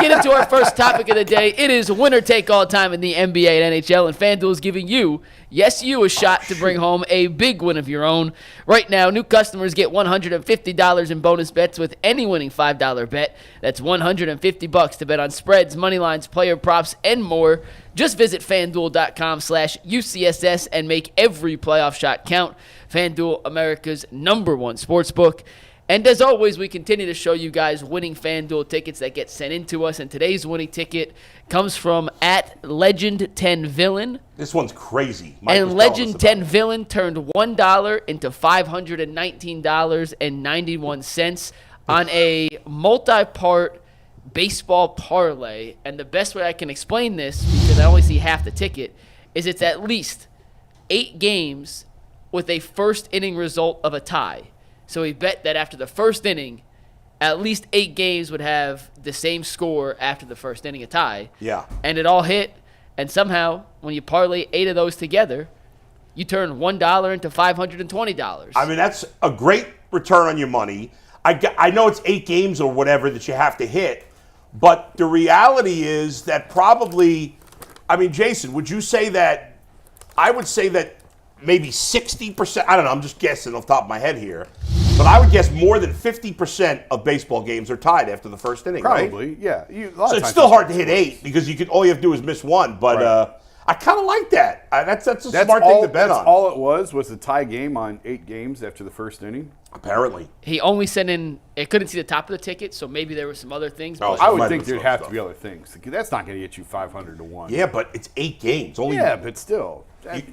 get into our first topic of the day. It is winner take all time in the NBA and NHL, and FanDuel is giving you, yes, you, a shot to bring home a big win of your own. Right now, new customers get $150 in bonus bets with any winning $5 bet. That's $150 to bet on spreads, money lines, player props, and more. Just visit FanDuel.com/UCSS and make every playoff shot count. FanDuel, America's #1 sportsbook. And as always, we continue to show you guys winning FanDuel tickets that get sent in to us. And today's winning ticket comes from @Legend10Villain. This one's crazy. And Legend10Villain turned $1 into $519.91 on a multi-part baseball parlay. And the best way I can explain this, because I only see half the ticket, is it's at least 8 games with a first inning result of a tie. So he bet that after the first inning, at least 8 games would have the same score after the first inning, a tie. Yeah. And it all hit. And somehow, when you parlay 8 of those together, you turn $1 into $520. I mean, that's a great return on your money. I know it's 8 games or whatever that you have to hit, but the reality is that probably, I mean, Jason, would you say that, I would say that maybe 60%, I don't know, I'm just guessing off the top of my head here, but I would guess more than 50% of baseball games are tied after the first inning, Probably, right? yeah. So it's still hard to hit 8 because all you have to do is miss one, but right. I kind of like that. That's a smart thing to bet on. That's all it was a tie game on 8 games after the first inning? Apparently. He only sent in, it couldn't see the top of the ticket, so maybe there were some other things. Oh, But I would think there'd have to be other things. That's not going to get you 500 to 1. Yeah, but it's 8 games. Only Yeah, but still.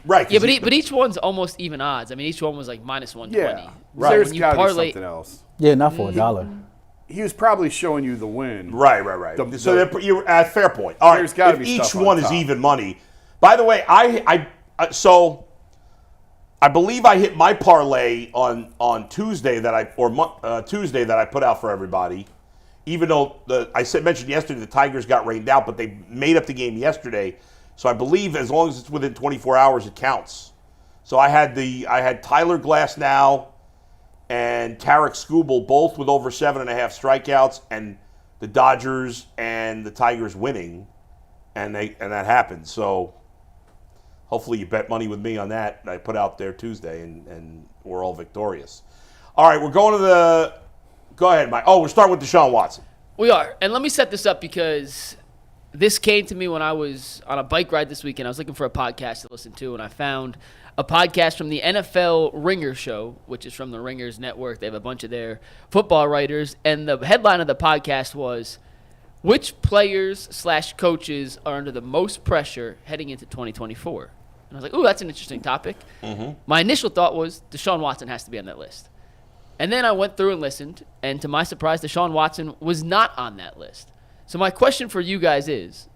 Right. yeah, but each one's almost even odds. I mean, each one was like -120. Yeah, Right. There's When you got to be parlay, something else. Yeah, not for $1. He was probably showing you the win. Right. So you're at fair point. All right. There's gotta If be each stuff on one is top. even money. By the way, so I believe I hit my parlay on Tuesday that I put out for everybody. Even though I mentioned yesterday the Tigers got rained out, but they made up the game yesterday. So I believe as long as it's within 24 hours, it counts. So I had Tyler Glasnow and Tarek Skubal both with over 7.5 strikeouts, and the Dodgers and the Tigers winning, and that happened. So hopefully you bet money with me on that I put out there Tuesday, and we're all victorious. All right, we're going to go ahead, Mike. Oh, we're starting with Deshaun Watson. We are. And let me set this up because this came to me when I was on a bike ride this weekend. I was looking for a podcast to listen to, and I found a podcast from the NFL Ringer show, which is from the Ringers Network. They have a bunch of their football writers. And the headline of the podcast was, which players/coaches are under the most pressure heading into 2024? And I was like, ooh, that's an interesting topic. Mm-hmm. My initial thought was Deshaun Watson has to be on that list. And then I went through and listened, and to my surprise, Deshaun Watson was not on that list. So my question for you guys is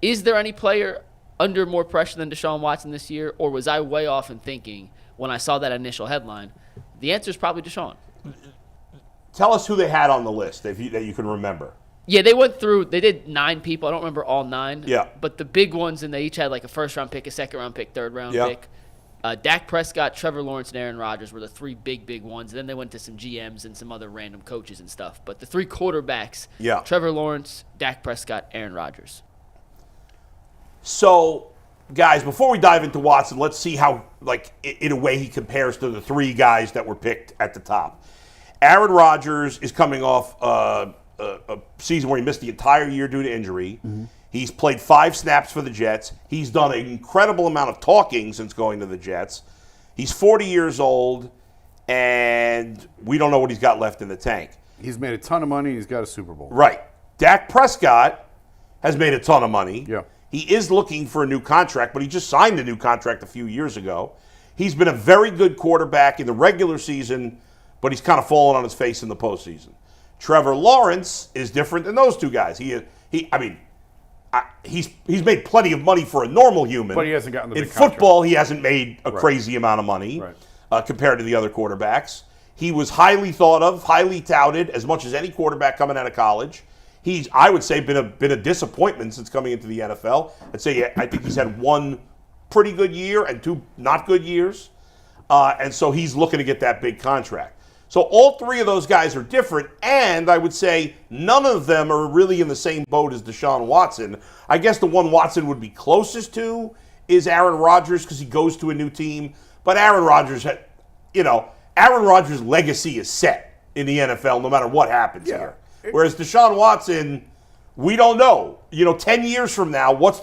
there any player under more pressure than Deshaun Watson this year, or was I way off in thinking when I saw that initial headline? The answer is probably Deshaun. Tell us who they had on the list that you can remember. Yeah, they went through, they did 9 people. I don't remember all 9. Yeah. But the big ones, and they each had like a first-round pick, a second-round pick, third-round pick. Dak Prescott, Trevor Lawrence, and Aaron Rodgers were the 3 big ones. And then they went to some GMs and some other random coaches and stuff. But the 3 quarterbacks, Trevor Lawrence, Dak Prescott, Aaron Rodgers. So, guys, before we dive into Watson, let's see how, in a way, he compares to the 3 guys that were picked at the top. Aaron Rodgers is coming off a season where he missed the entire year due to injury. Mm-hmm. He's played 5 snaps for the Jets. He's done an incredible amount of talking since going to the Jets. He's 40 years old, and we don't know what he's got left in the tank. He's made a ton of money. He's got a Super Bowl. Right. Dak Prescott has made a ton of money. Yeah. He is looking for a new contract, but he just signed a new contract a few years ago. He's been a very good quarterback in the regular season, but he's kind of fallen on his face in the postseason. Trevor Lawrence is different than those 2 guys. He's made plenty of money for a normal human. But he hasn't gotten the big In football, he hasn't made a Right. crazy amount of money Right. Compared to the other quarterbacks. He was highly thought of, highly touted, as much as any quarterback coming out of college. He's, I would say, been a disappointment since coming into the NFL. I think he's had 1 pretty good year and 2 not good years. And so he's looking to get that big contract. So all three of those guys are different, and I would say none of them are really in the same boat as Deshaun Watson. I guess the one Watson would be closest to is Aaron Rodgers because he goes to a new team. But Aaron Rodgers, Aaron Rodgers' legacy is set in the NFL no matter what happens here. Whereas Deshaun Watson, we don't know. 10 years from now, how's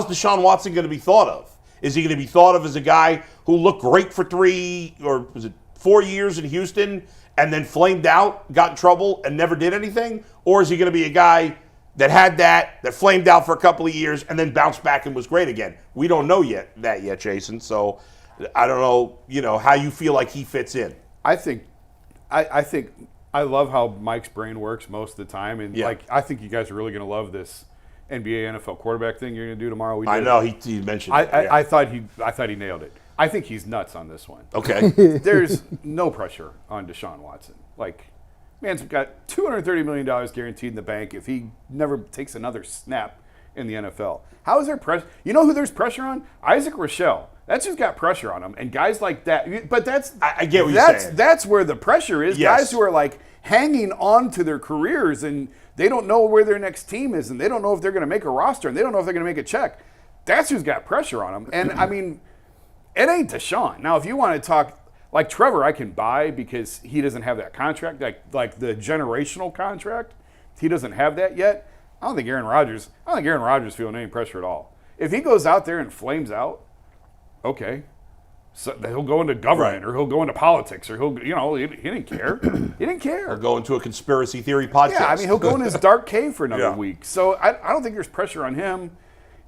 Deshaun Watson going to be thought of? Is he going to be thought of as a guy who looked great for 4 years in Houston and then flamed out, got in trouble, and never did anything? Or is he going to be a guy that had that flamed out for a couple of years and then bounced back and was great again? We don't know yet, Jason. So I don't know, how you feel like he fits in. I think I love how Mike's brain works most of the time, and I think you guys are really going to love this NBA NFL quarterback thing you're going to do tomorrow. I know he mentioned. I thought he nailed it. I think he's nuts on this one. Okay. There's no pressure on Deshaun Watson. Man's got $230 million guaranteed in the bank if he never takes another snap in the NFL. How is there pressure? You know who there's pressure on? Isaac Rochelle. That's just got pressure on him. And guys like that. But I get what you're saying. That's where the pressure is. Yes. Guys who are hanging on to their careers and they don't know where their next team is and they don't know if they're going to make a roster and they don't know if they're going to make a check. That's who's got pressure on them. And I mean, it ain't Deshaun. Now, if you want to talk like Trevor, I can buy because he doesn't have that contract, like the generational contract. He doesn't have that yet. I don't think Aaron Rodgers feeling any pressure at all. If he goes out there and flames out, okay, so he'll go into government or he'll go into politics or he didn't care. He didn't care. Or go into a conspiracy theory podcast. Yeah, I mean, he'll go in his dark cave for another week. So I don't think there's pressure on him.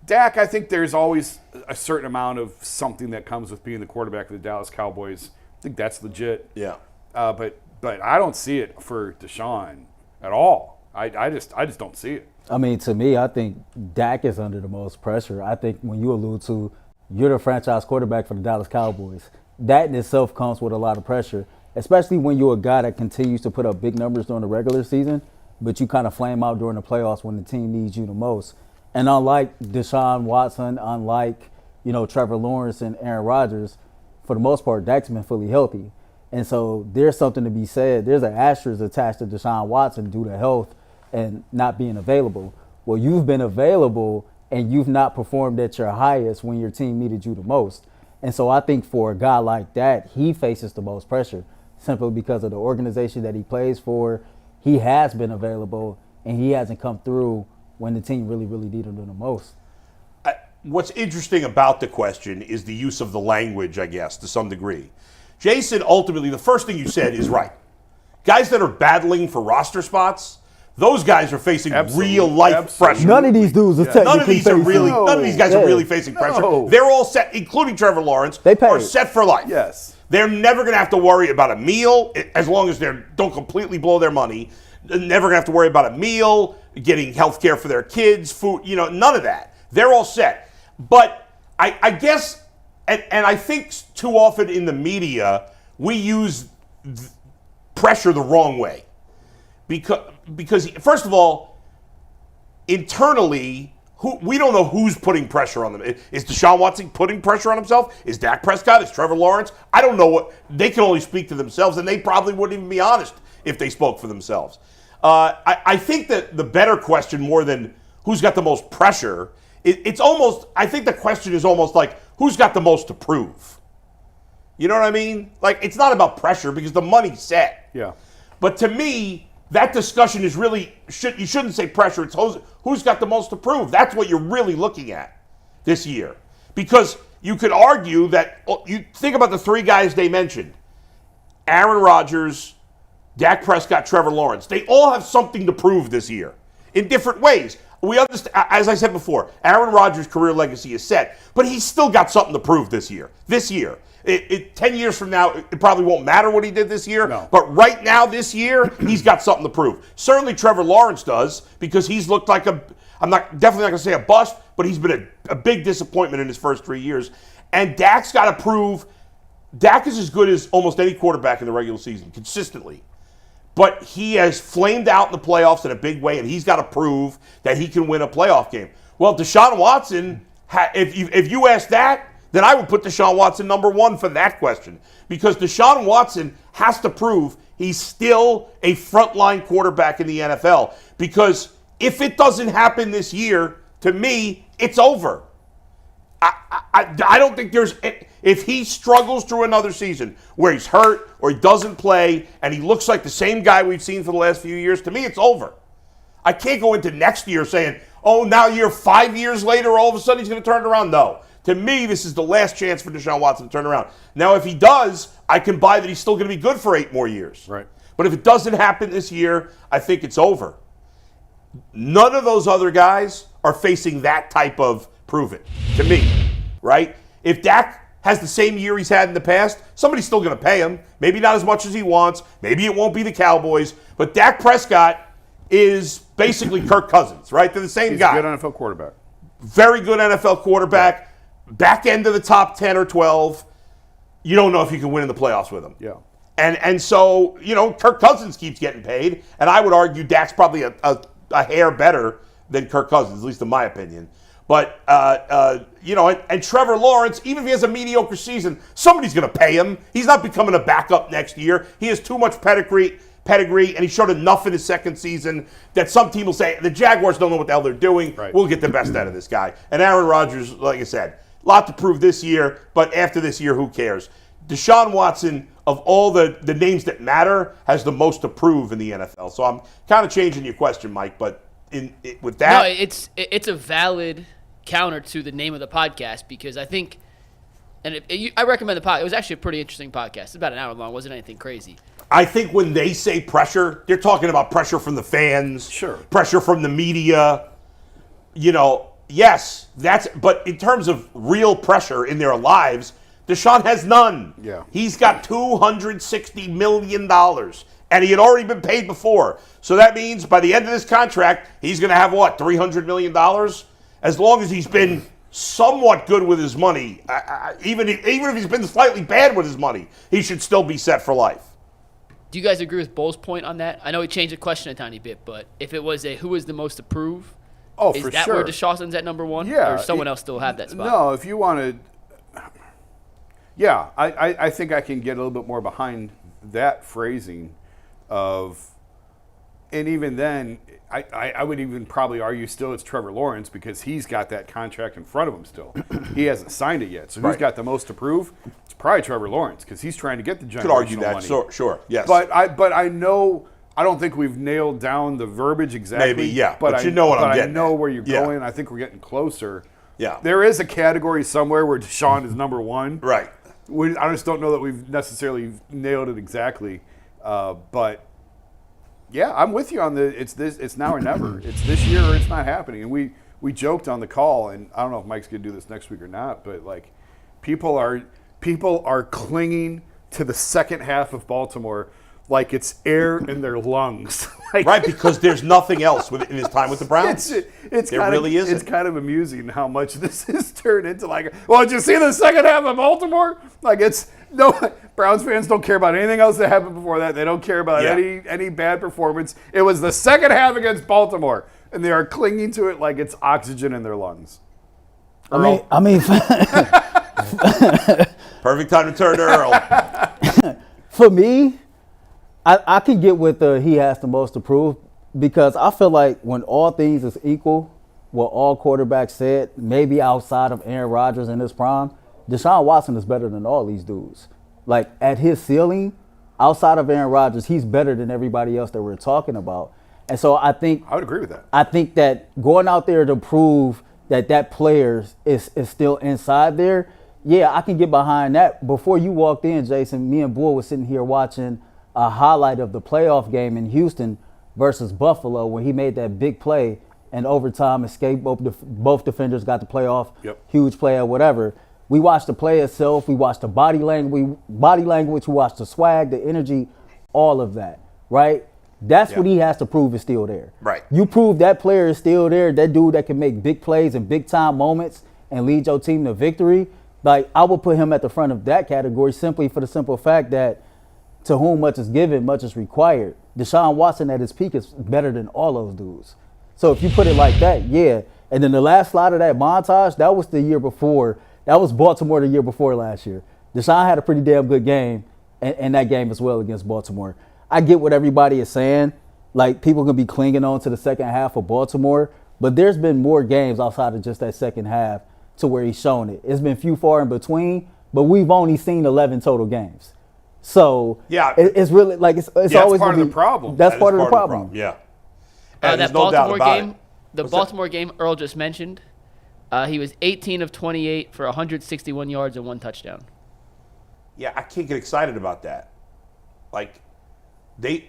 Dak, I think there's always a certain amount of something that comes with being the quarterback of the Dallas Cowboys. I think that's legit. Yeah. But I don't see it for Deshaun at all. I just don't see it. I mean, to me, I think Dak is under the most pressure. I think when you allude to you're the franchise quarterback for the Dallas Cowboys, that in itself comes with a lot of pressure, especially when you're a guy that continues to put up big numbers during the regular season, but you kind of flame out during the playoffs when the team needs you the most. And unlike Deshaun Watson, unlike, Trevor Lawrence and Aaron Rodgers, for the most part, Dak's been fully healthy. And so there's something to be said. There's an asterisk attached to Deshaun Watson due to health and not being available. Well, you've been available and you've not performed at your highest when your team needed you the most. And so I think for a guy like that, he faces the most pressure simply because of the organization that he plays for. He has been available and he hasn't come through when the team really, really needed him the most. What's interesting about the question is the use of the language, I guess, to some degree. Jason, ultimately, the first thing you said is right. Guys that are battling for roster spots, those guys are facing real-life pressure. None of these dudes are technically facing. None of these guys are really facing pressure. They're all set, including Trevor Lawrence, are set for life. Yes. They're never going to have to worry about a meal as long as they don't completely blow their money. They're never going to have to worry about a meal, getting health care for their kids, food, none of that. They're all set. But I guess, and I think too often in the media, we use pressure the wrong way. Because first of all, internally, we don't know who's putting pressure on them. Is Deshaun Watson putting pressure on himself? Is Dak Prescott? Is Trevor Lawrence? I don't know what. They can only speak to themselves, and they probably wouldn't even be honest if they spoke for themselves. I think that the better question, more than who's got the most pressure, it's almost, I think the question is almost like, who's got the most to prove? You know what I mean? It's not about pressure because the money's set. Yeah. But to me, that discussion is really, you shouldn't say pressure, it's who's got the most to prove. That's what you're really looking at this year. Because you could argue that, you think about the three guys they mentioned, Aaron Rodgers, Dak Prescott, Trevor Lawrence. They all have something to prove this year in different ways. We understand, as I said before, Aaron Rodgers' career legacy is set, but he's still got something to prove this year. 10 years from now, it probably won't matter what he did this year, but right now, this year, he's got something to prove. Certainly Trevor Lawrence does, because he's looked like definitely not going to say a bust, but he's been a big disappointment in his first 3 years. And Dak's got to prove, Dak is as good as almost any quarterback in the regular season, consistently. But he has flamed out in the playoffs in a big way, and he's got to prove that he can win a playoff game. Well, Deshaun Watson, if you ask that, then I would put Deshaun Watson number 1 for that question. Because Deshaun Watson has to prove he's still a frontline quarterback in the NFL. Because if it doesn't happen this year, to me, it's over. I don't think there's... If he struggles through another season where he's hurt or he doesn't play and he looks like the same guy we've seen for the last few years, to me, it's over. I can't go into next year saying, oh, now you're 5 years later, all of a sudden he's going to turn it around. No. To me, this is the last chance for Deshaun Watson to turn around. Now, if he does, I can buy that he's still going to be good for 8 more years. Right. But if it doesn't happen this year, I think it's over. None of those other guys are facing that type of prove it, to me, right? If Dak has the same year he's had in the past, somebody's still going to pay him. Maybe not as much as he wants. Maybe it won't be the Cowboys. But Dak Prescott is basically Kirk Cousins, right? They're the same guy. He's a good NFL quarterback. Very good NFL quarterback. Back end of the top 10 or 12. You don't know if you can win in the playoffs with him. Yeah. And so, Kirk Cousins keeps getting paid. And I would argue Dak's probably a hair better than Kirk Cousins, at least in my opinion. But, and Trevor Lawrence, even if he has a mediocre season, somebody's going to pay him. He's not becoming a backup next year. He has too much pedigree, and he showed enough in his second season that some team will say, the Jaguars don't know what the hell they're doing. Right. We'll get the best out of this guy. And Aaron Rodgers, like I said, a lot to prove this year, but after this year, who cares? Deshaun Watson, of all the names that matter, has the most to prove in the NFL. So I'm kind of changing your question, Mike, but with that... No, it's a valid counter to the name of the podcast, because I think, and I recommend the podcast. It was actually a pretty interesting podcast. It's about an hour long. It wasn't anything crazy. I think when they say pressure, they're talking about pressure from the fans, sure, pressure from the media. Yes, but in terms of real pressure in their lives, Deshaun has none. Yeah. He's got $260 million, and he had already been paid before. So that means by the end of this contract, he's going to have, $300 million? As long as he's been somewhat good with his money, even if he's been slightly bad with his money, he should still be set for life. Do you guys agree with Bull's point on that? I know he changed the question a tiny bit, but if it was who is the most approved, is for that sure. where Deshaun's at number 1? Yeah. Or someone else still have that spot? No, if you wanted... Yeah, I think I can get a little bit more behind that phrasing of... And even then, I would even probably argue still it's Trevor Lawrence, because he's got that contract in front of him still. He hasn't signed it yet. So who's got the most to prove? It's probably Trevor Lawrence, because he's trying to get the generational Could argue that, money. sure, yes. But I know, I don't think we've nailed down the verbiage exactly. Maybe, yeah. But you know what I'm getting I know at. where you're going. I think we're getting closer. Yeah. There is a category somewhere where Deshaun is number 1. Right. I just don't know that we've necessarily nailed it exactly. But yeah, I'm with you on it's now or never. It's this year or it's not happening. And we joked on the call, and I don't know if Mike's gonna do this next week or not, but like people are clinging to the second half of Baltimore like it's air in their lungs. Right, because there's nothing else in his time with the Browns. It's kind of amusing how much this has turned into did you see the second half of Baltimore? Browns fans don't care about anything else that happened before that. They don't care about any bad performance. It was the second half against Baltimore, and they are clinging to it like it's oxygen in their lungs. I mean, perfect time to turn to Earl. For me, I can get with he has the most to prove, because I feel like when all things is equal, what all quarterbacks said, maybe outside of Aaron Rodgers in his prime, Deshaun Watson is better than all these dudes. Like, at his ceiling, outside of Aaron Rodgers, he's better than everybody else that we're talking about. And so I would agree with that. I think that going out there to prove that player is still inside there, yeah, I can get behind that. Before you walked in, Jason, me and Bull was sitting here watching a highlight of the playoff game in Houston versus Buffalo when he made that big play and overtime escape. Both defenders got the play off. Yep. Huge play or whatever. We watched the play itself. We watched the body language. We watched the swag, the energy, all of that, right? That's what he has to prove is still there. Right. You prove that player is still there, that dude that can make big plays and big-time moments and lead your team to victory. Like, I would put him at the front of that category simply for the simple fact that to whom much is given, much is required. Deshaun Watson at his peak is better than all those dudes. So if you put it like that, yeah. And then the last slide of that montage, that was the year before That was Baltimore the year before last year. Deshaun had a pretty damn good game in that game as well against Baltimore. I get what everybody is saying. Like, people can be clinging on to the second half of Baltimore, but there's been more games outside of just that second half to where he's shown it. It's been few far in between, but we've only seen 11 total games. So yeah, it's really like it's always part of the problem. That's part of the problem. Yeah. That Baltimore game, Baltimore game Earl just mentioned, he was 18 of 28 for 161 yards and 1 touchdown. Yeah, I can't get excited about that. Like, they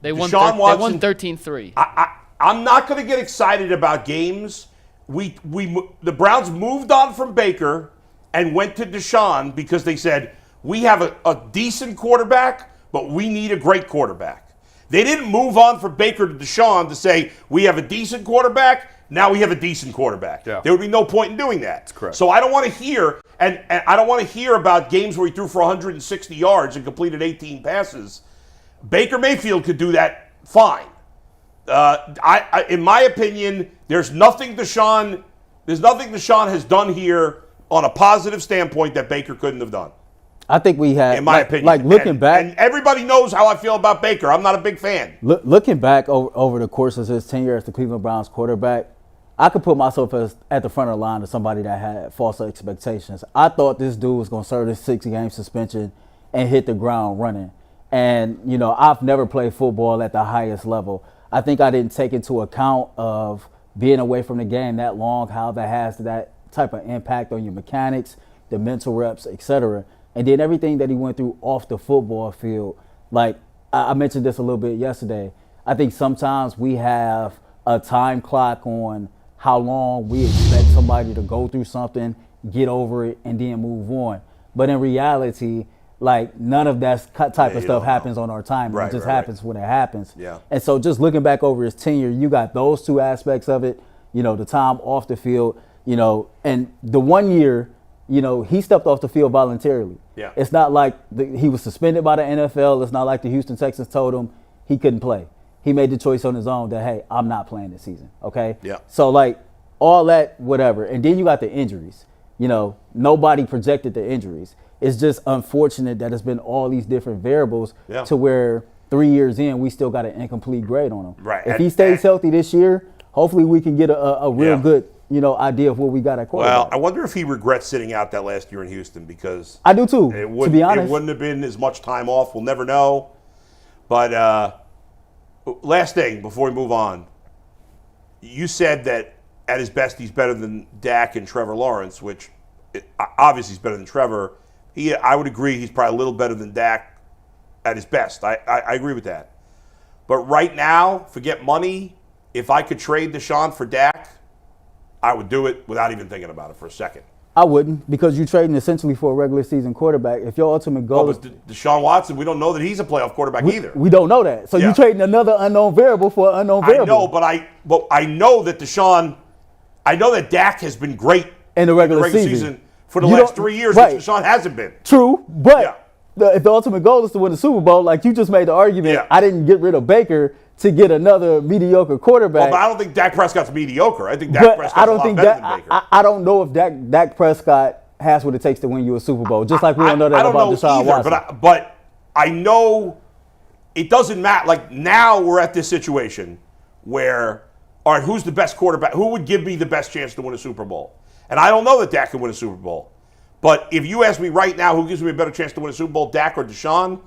won Deshaun Watson, 13-3. I'm not going to get excited about games. The Browns moved on from Baker and went to Deshaun because they said, we have a decent quarterback, but we need a great quarterback. They didn't move on from Baker to Deshaun to say, we have a decent quarterback, now we have a decent quarterback. Yeah. There would be no point in doing that. That's correct. So I don't want to hear, and I don't want to hear about games where he threw for 160 yards and completed 18 passes. Baker Mayfield could do that fine. In my opinion, there's nothing Deshaun has done here on a positive standpoint that Baker couldn't have done. I think we had, in my opinion, like looking back, and everybody knows how I feel about Baker. I'm not a big fan. Looking back over the course of his tenure as the Cleveland Browns quarterback, I could put myself at the front of the line of somebody that had false expectations. I thought this dude was going to serve this 6-game suspension and hit the ground running. And, you know, I've never played football at the highest level. I think I didn't take into account of being away from the game that long, how that has that type of impact on your mechanics, the mental reps, etc. And then everything that he went through off the football field. Like, I mentioned this a little bit yesterday. I think sometimes we have a time clock on how long we expect somebody to go through something, get over it, and then move on. But in reality, like, none of that type of stuff happens on our time. Right, it just happens when it happens. Yeah. And so just looking back over his tenure, you got those two aspects of it, you know, the time off the field, you know, and the 1 year, you know, he stepped off the field voluntarily. Yeah. It's not like he was suspended by the NFL. It's not like the Houston Texans told him he couldn't play. He made the choice on his own that, hey, I'm not playing this season, okay? Yeah. So, like, all that, whatever. And then you got the injuries. You know, nobody projected the injuries. It's just unfortunate that it's been all these different variables to where 3 years in, we still got an incomplete grade on him. Right. If he stays healthy this year, hopefully we can get a real good, you know, idea of what we got at quarterback. Well, I wonder if he regrets sitting out that last year in Houston because I do too, to be honest. It wouldn't have been as much time off. We'll never know. But last thing before we move on, you said that at his best he's better than Dak and Trevor Lawrence, which obviously he's better than Trevor. I would agree he's probably a little better than Dak at his best. I agree with that. But right now, forget money. If I could trade Deshaun for Dak, I would do it without even thinking about it for a second. I wouldn't, because you're trading essentially for a regular season quarterback. If your ultimate goal is Deshaun Watson, we don't know that he's a playoff quarterback either. We don't know that. So you're trading another unknown variable for an unknown variable. I know, but I know that Dak has been great in the regular season for the last 3 years, which Deshaun hasn't been. True, but if the ultimate goal is to win the Super Bowl, like you just made the argument, I didn't get rid of Baker to get another mediocre quarterback. Well, but I don't think Dak Prescott's mediocre. I think Dak Prescott's a lot better than Baker. I don't know if Dak Prescott has what it takes to win you a Super Bowl, just like we don't know that about Deshaun Watson. But I know it doesn't matter. Like, now we're at this situation where, all right, who's the best quarterback? Who would give me the best chance to win a Super Bowl? And I don't know that Dak can win a Super Bowl. But if you ask me right now who gives me a better chance to win a Super Bowl, Dak or Deshaun,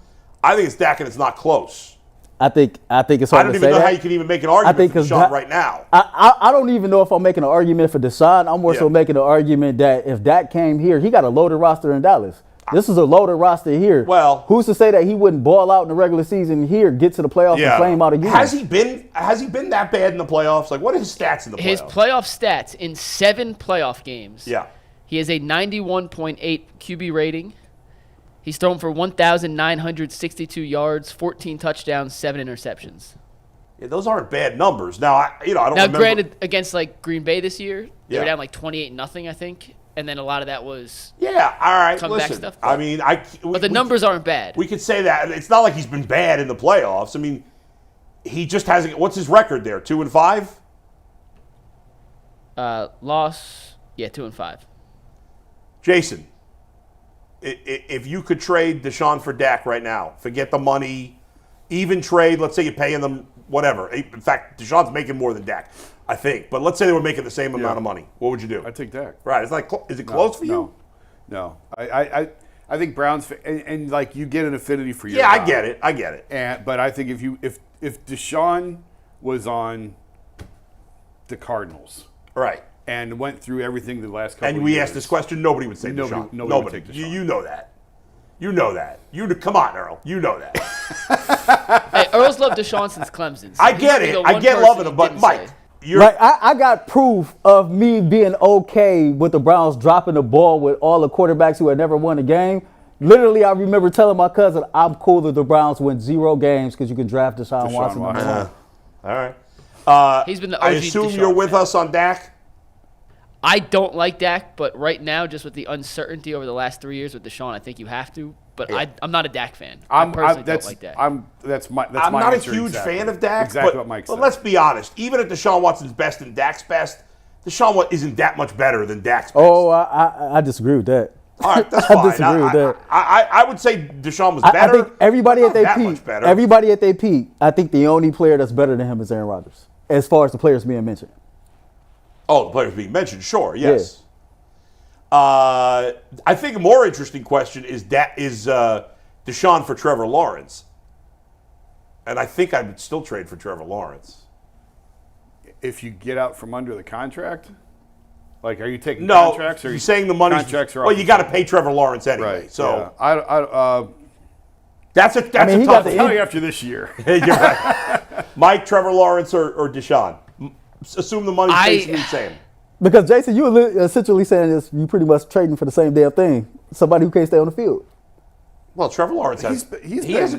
I think it's Dak, and it's not close. I think it's hard to say that. I don't even know how you can even make an argument for Deshaun right now. I don't even know if I'm making an argument for Deshaun. I'm more so making an argument that if Dak came here, he got a loaded roster in Dallas. This is a loaded roster here. Well, who's to say that he wouldn't ball out in the regular season here, get to the playoffs, and flame out again? Has he been that bad in the playoffs? Like, what are his stats in the playoffs? His playoff stats in 7 playoff games. Yeah. He has a 91.8 QB rating. He's thrown for 1,962 yards, 14 touchdowns, 7 interceptions. Yeah, those aren't bad numbers. Now, I don't remember. Now, granted, against like Green Bay this year, they were down like 28-0, I think, and then a lot of that was all right. comeback Listen, stuff. I mean, but the numbers aren't bad. We could say that it's not like he's been bad in the playoffs. I mean, he just hasn't. What's his record there? 2-5. Loss, 2-5. Jason, if you could trade Deshaun for Dak right now, forget the money, even trade, let's say you're paying them whatever. In fact, Deshaun's making more than Dak, I think. But let's say they were making the same amount of money. What would you do? I'd take Dak. Right. It's like, is it close for you? No. I think Browns and like you get an affinity for your Yeah, guy. I get it. But I think if Deshaun was on the Cardinals, Right. and went through everything the last couple And of we years. asked this question, nobody would say Nobody- Deshaun. nobody would take Deshaun. You know that. You know that. Come on, Earl. You know that. Hey, Earl's loved Deshaun since Clemson. So I he's get the it. one I get person loving he him, but didn't Mike, say. you're Like I got proof of me being okay with the Browns dropping the ball with all the quarterbacks who had never won a game. Literally, I remember telling my cousin, I'm cool that the Browns win 0 games because you can draft Deshaun Watson. Watson. number 1. all right. He's been the I OG assume Deshaun you're with fan. us on Dak. I don't like Dak, but right now, just with the uncertainty over the last 3 years with Deshaun, I think you have to. But I'm not a Dak fan. I personally don't like Dak. That's my I'm not a answer huge exactly. fan of Dak. Exactly but, what Mike but said. let's be honest. Even at Deshaun Watson's best and Dak's best, Deshaun isn't that much better than Dak's best. Oh, I disagree with that. All right, that's I fine. disagree with that. I would say Deshaun was I better. think everybody but at their not that peak, much better. everybody at their peak, I think the only player that's better than him is Aaron Rodgers, as far as the players being mentioned. Oh, the players being mentioned, sure, yes. I think a more interesting question is Deshaun for Trevor Lawrence, and I think I would still trade for Trevor Lawrence. If you get out from under the contract, like, are you taking No, contracts? Or you're saying the money's contracts are well. off You the got to table? pay Trevor Lawrence anyway. Right. So yeah. that's a he tough got the one. Tell you after this year. You're right. Mike, Trevor Lawrence, or Deshaun. Assume the money's basically the same. Because Jason, you were essentially saying this, you pretty much trading for the same damn thing. Somebody who can't stay on the field. Well, Trevor Lawrence hasn't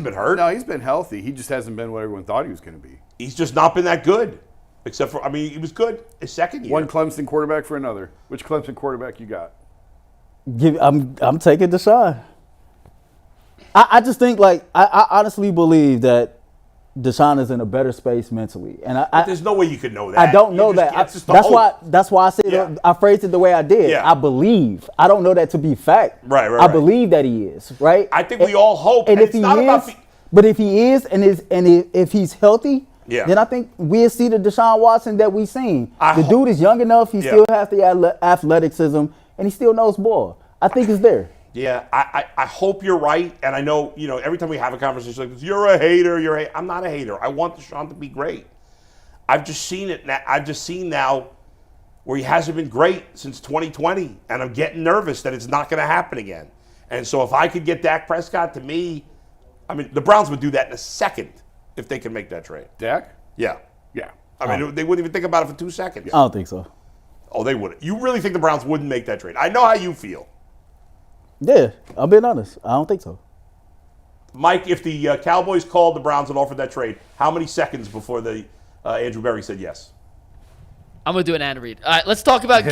been hurt. No, he's been healthy. He just hasn't been what everyone thought he was going to be. He's just not been that good. Except for, he was good his second year. One Clemson quarterback for another. Which Clemson quarterback you got? I'm taking Deshaun. I just think, like, I honestly believe that Deshaun is in a better space mentally, and There's no way you could know that. I don't know that. It's just the That's hope. why I said Yeah. I phrased it the way I did. Yeah. I believe. I don't know that to be fact. Right. I believe that he is. Right. I think we all hope. And if it's he not about is, but if he is, if he's healthy, Yeah. then I think we'll see the Deshaun Watson that we've seen. The dude is young enough. He Yeah. still has the athleticism, and he still knows ball. I think it's there. Yeah, I hope you're right, and I know, every time we have a conversation like this, you're a hater, I'm not a hater. I want Deshaun to be great. I've just seen it now. I've just seen now where he hasn't been great since 2020, and I'm getting nervous that it's not going to happen again. And so if I could get Dak Prescott, to me, the Browns would do that in a second if they could make that trade. Dak? Yeah. Yeah. They wouldn't even think about it for 2 seconds. I don't think so. Oh, they wouldn't. You really think the Browns wouldn't make that trade? I know how you feel. Yeah, I'm being honest. I don't think so. Mike, if the Cowboys called the Browns and offered that trade, how many seconds before Andrew Berry said yes? I'm going to do an ad read. All right, let's talk about